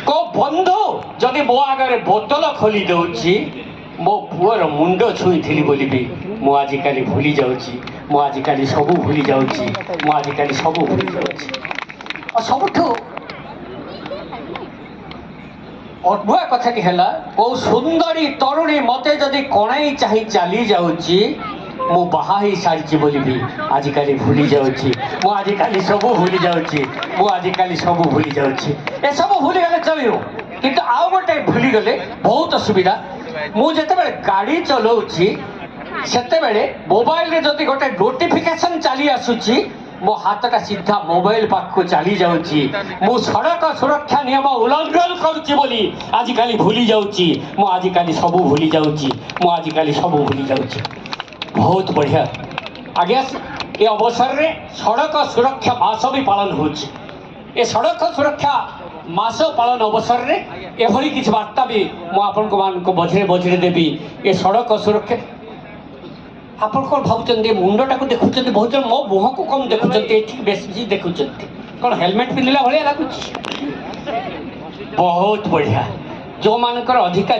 को बंधु जदि मो आगे बोतल खोली दौची मो पुअर मुंड छुई थी बोली मु आजिकाली भूली जाऊँगी मु आजिकाली सबू भूली जाऊँगी मु आजिकाली सबू भूली जाऊँगी और सबुठ अद्भुत कथा कि है कौ सुंदरी तरुणी मते जदि कणाई चाही चली जाऊँगी मु बाहा ही सारी बोली आजिकाली भूली जाऊँगी मु आजिकाली सबू भूली जाऊँगी मु आजिकाली सबू भूली जाऊँगी ए सब भूली गले चलो किंतु आउ गोटे भूली गले बहुत असुविधा मु जिते गाड़ी चलाऊँगी सेते मोबाइल रे जदि गोटे नोटिफिकेशन चली आसूची मो हाथटा सीधा मोबाइल पाखु चली जाऊँगी मु सड़क सुरक्षा नियम उल्लंघन करुच्ची बोली आजिकाली भूली जाऊँगी मु आजिकाली सबू भूली जाऊँगी मु आजिकाली सबू भूली जाऊँगी बहुत बढ़िया आज्ञा ये अवसर रे सड़क सुरक्षा मास भी पालन होची ए सड़क सुरक्षा मास पालन अवसर रे एभली किछ वार्ता भी मु आपन को बजरे बजरे देबी ए सड़क सुरक्षा आपन कौन भावुं मुंडटा को देखुं बहुत जन मो मुह को कम देखुं बेसी देखुं कौन हेलमेट पिंधला भाया लगुच बहुत बढ़िया जो मानकर अधिकार